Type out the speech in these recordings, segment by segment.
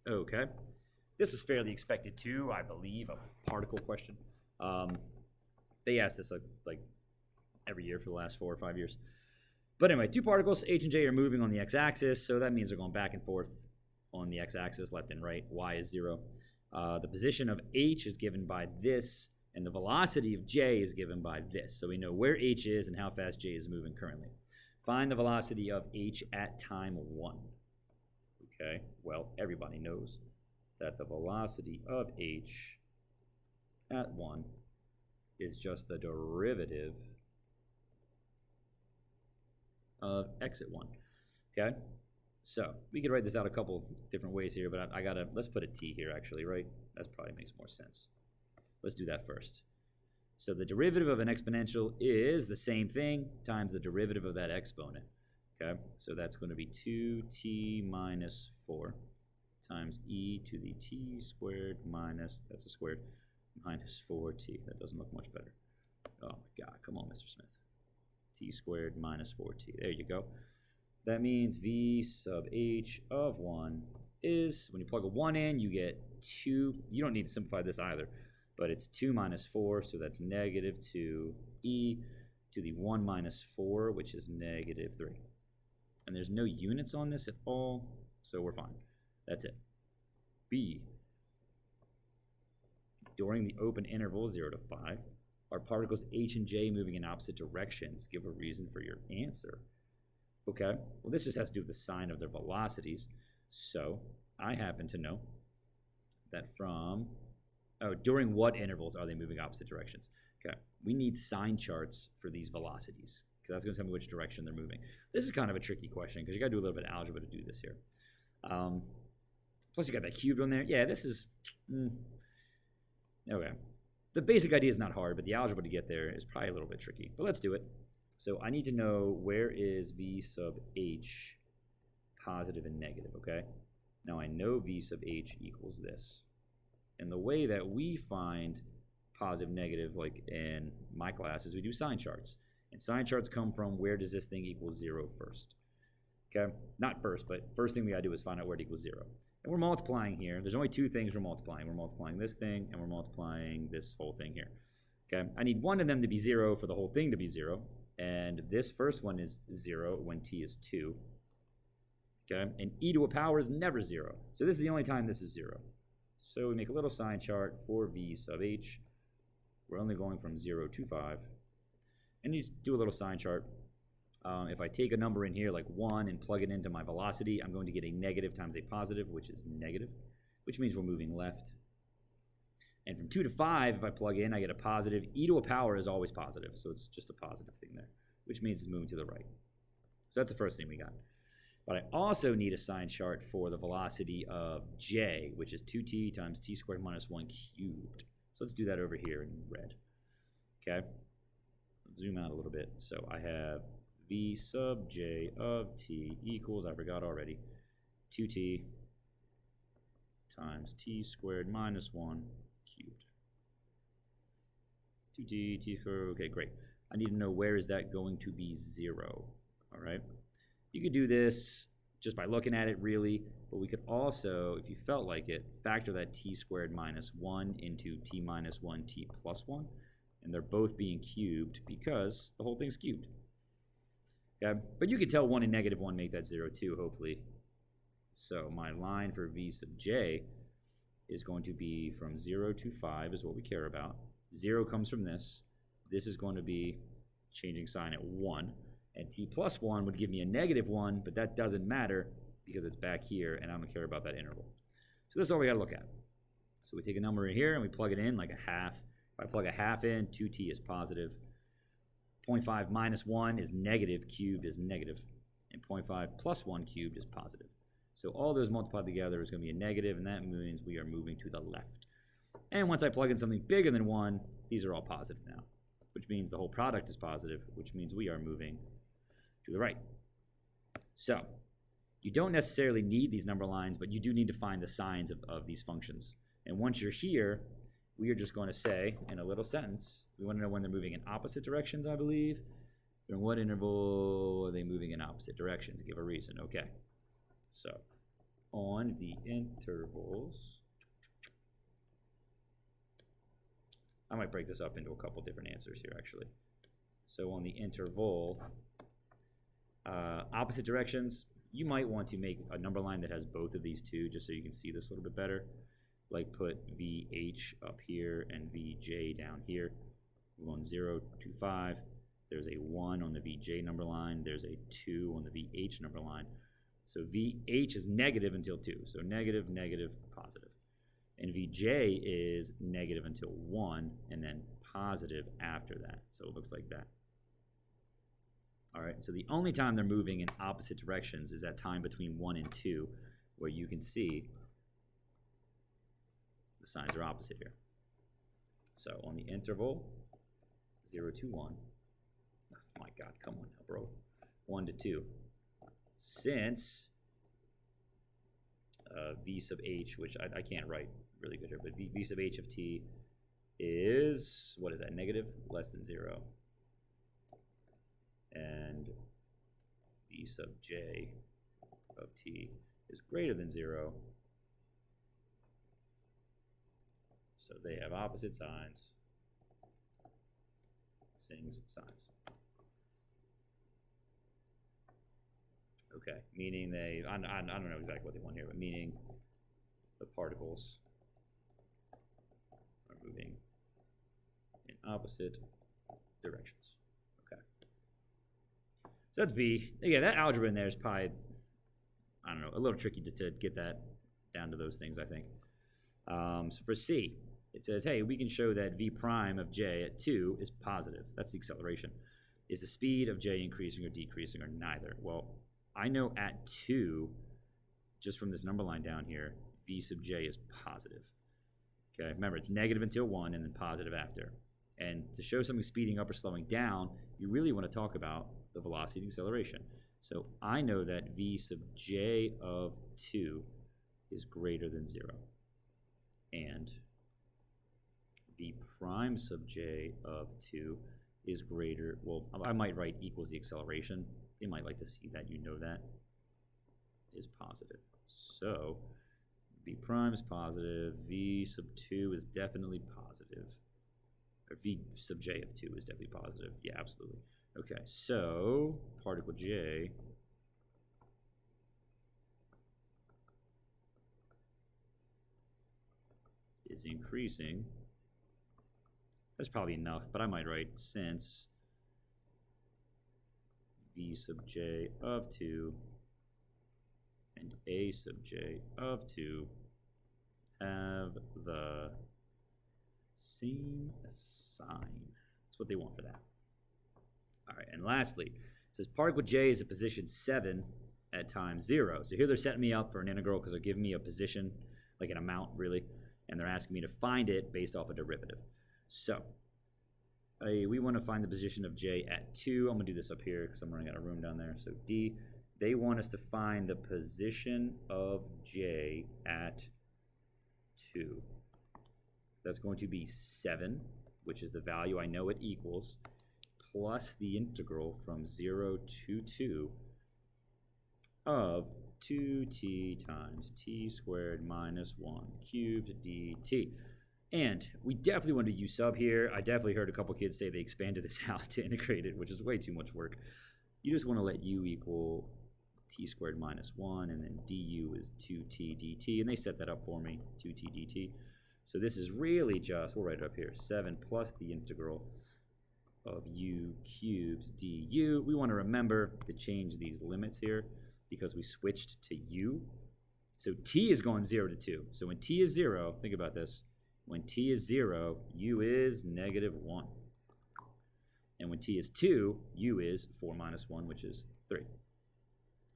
Okay. This was fairly expected too, I believe, a particle question. They asked this like every year for the last 4 or 5 years. But anyway, two particles, H and J, are moving on the x-axis, so that means they're going back and forth on the x-axis, left and right. Y is 0. The position of H is given by this, and the velocity of J is given by this. So we know where H is and how fast J is moving currently. Find the velocity of H at time 1. Okay, well, everybody knows that the velocity of H at 1 is just the derivative of x at 1. Okay, so we could write this out a couple different ways here, but let's put a t here actually, right? That probably makes more sense. Let's do that first. So the derivative of an exponential is the same thing times the derivative of that exponent. Okay, so that's going to be 2t minus 4 times e to the t squared minus, that's a squared, minus 4t. That doesn't look much better. Oh my God, come on, Mr. Smith. T squared minus 4t. There you go. That means v sub h of 1 is, when you plug a 1 in, you get 2. You don't need to simplify this either, but it's 2 minus 4, so that's negative 2e to the 1 minus 4, which is negative 3. And there's no units on this at all, so we're fine. That's it. B. During the open interval 0 to 5, are particles H and J moving in opposite directions? Give a reason for your answer. Okay, well this just has to do with the sign of their velocities. So I happen to know that during what intervals are they moving opposite directions? Okay, we need sign charts for these velocities, because that's going to tell me which direction they're moving. This is kind of a tricky question, because you got to do a little bit of algebra to do this here. Plus you got that cubed on there. Yeah, this is, okay. The basic idea is not hard, but the algebra to get there is probably a little bit tricky. But let's do it. So I need to know where is v sub h positive and negative, okay? Now I know v sub h equals this. And the way that we find positive, negative, like in my class, is we do sign charts. And sign charts come from where does this thing equal 0 first. Okay? Not first, but first thing we gotta do is find out where it equals 0. And we're multiplying here. There's only two things we're multiplying. We're multiplying this thing, and we're multiplying this whole thing here. Okay? I need one of them to be 0 for the whole thing to be 0. And this first one is 0 when t is 2. Okay? And e to a power is never 0. So this is the only time this is 0. So we make a little sign chart for v sub h. We're only going from 0 to 5. And you just do a little sign chart. If I take a number in here like 1 and plug it into my velocity, I'm going to get a negative times a positive, which is negative, which means we're moving left. And from 2 to 5, if I plug in, I get a positive. E to a power is always positive, so it's just a positive thing there, which means it's moving to the right. So that's the first thing we got. But I also need a sign chart for the velocity of j, which is 2t times t squared minus 1 cubed. So let's do that over here in red. Okay? Zoom out a little bit. So I have v sub j of t equals, I forgot already, 2t times t squared minus 1 cubed. 2t, t squared, okay, great. I need to know where is that going to be 0, all right? You could do this just by looking at it, really, but we could also, if you felt like it, factor that t squared minus 1 into t minus 1, t plus 1, and they're both being cubed because the whole thing's cubed. Okay? But you could tell 1 and negative 1 make that 0 too, hopefully. So my line for v sub j is going to be from 0 to 5 is what we care about. 0 comes from this. This is going to be changing sign at 1. And t plus 1 would give me a negative 1, but that doesn't matter because it's back here, and I don't care about that interval. So this is all we got to look at. So we take a number in here, and we plug it in like a half. If I plug a half in, 2t is positive. 0.5 minus 1 is negative, cubed is negative. And 0.5 plus 1 cubed is positive. So all those multiplied together is going to be a negative, and that means we are moving to the left. And once I plug in something bigger than 1, these are all positive now, which means the whole product is positive, which means we are moving to the right. So you don't necessarily need these number lines, but you do need to find the signs of these functions. And once you're here, we are just going to say in a little sentence, we want to know when they're moving in opposite directions, I believe. In what interval are they moving in opposite directions? Give a reason. Okay. So on the intervals, I might break this up into a couple different answers here, actually. So on the interval, opposite directions, you might want to make a number line that has both of these two, just so you can see this a little bit better. Like put VH up here and VJ down here. We're going 0 to 5. There's a 1 on the VJ number line. There's a 2 on the VH number line. So VH is negative until 2. So negative, negative, positive. And VJ is negative until 1, and then positive after that. So it looks like that. All right, so the only time they're moving in opposite directions is that time between 1 and 2, where you can see the signs are opposite here. So on the interval, 0 to 1. Oh my God, come on now, bro. 1 to 2. Since V sub H, which I can't write really good here, but V sub H of T is, what is that, negative? Less than 0. And V sub J of T is greater than 0. So they have opposite signs. Sings signs. Okay, meaning they, I don't know exactly what they want here, but meaning the particles are moving in opposite directions. Okay. So that's B. Yeah, that algebra in there is probably, I don't know, a little tricky to get that down to those things, I think. So for C, it says, hey, we can show that V prime of J at 2 is positive. That's the acceleration. Is the speed of J increasing or decreasing or neither? Well, I know at 2, just from this number line down here, V sub J is positive. Okay, remember, it's negative until 1 and then positive after. And to show something speeding up or slowing down, you really want to talk about the velocity and acceleration. So I know that V sub J of 2 is greater than 0. And V prime sub J of 2 is greater, well, I might write equals the acceleration. You might like to see that, you know that, is positive. So V prime is positive, V sub 2 is definitely positive. Or V sub J of 2 is definitely positive. Yeah, absolutely. Okay, so particle J is increasing. That's probably enough, but I might write since V sub J of 2 and A sub J of 2 have the same sign. That's what they want for that. All right, and lastly, it says particle J is at position 7 at time 0. So here they're setting me up for an integral because they're giving me a position, like an amount really, and they're asking me to find it based off a derivative. So we want to find the position of J at 2. I'm going to do this up here because I'm running out of room down there. So D, they want us to find the position of J at 2. That's going to be 7, which is the value I know it equals, plus the integral from 0 to 2 of 2t times t squared minus 1 cubed dt. And we definitely want to use sub here. I definitely heard a couple kids say they expanded this out to integrate it, which is way too much work. You just want to let u equal t squared minus 1, and then du is 2t dt, and they set that up for me, 2t dt. So this is really just, we'll write it up here, 7 plus the integral of u cubed du. We want to remember to change these limits here because we switched to u. So t is going 0 to 2. So when t is 0, think about this. When t is 0, u is negative 1. And when t is 2, u is 4 minus 1, which is 3.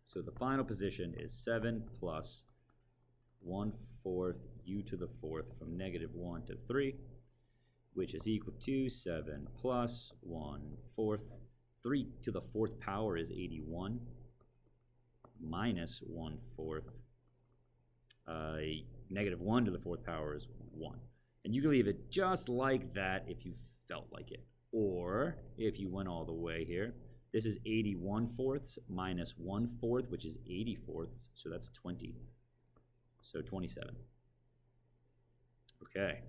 So the final position is 7 plus 1/4 u to the 4th from negative 1 to 3, which is equal to 7 plus 1/4. 3 to the 4th power is 81, minus 1/4. Negative 1 to the 4th power is 1. And you can leave it just like that if you felt like it. Or if you went all the way here, this is 81/4 minus 1/4, which is 80/4, so that's 20. So 27. Okay.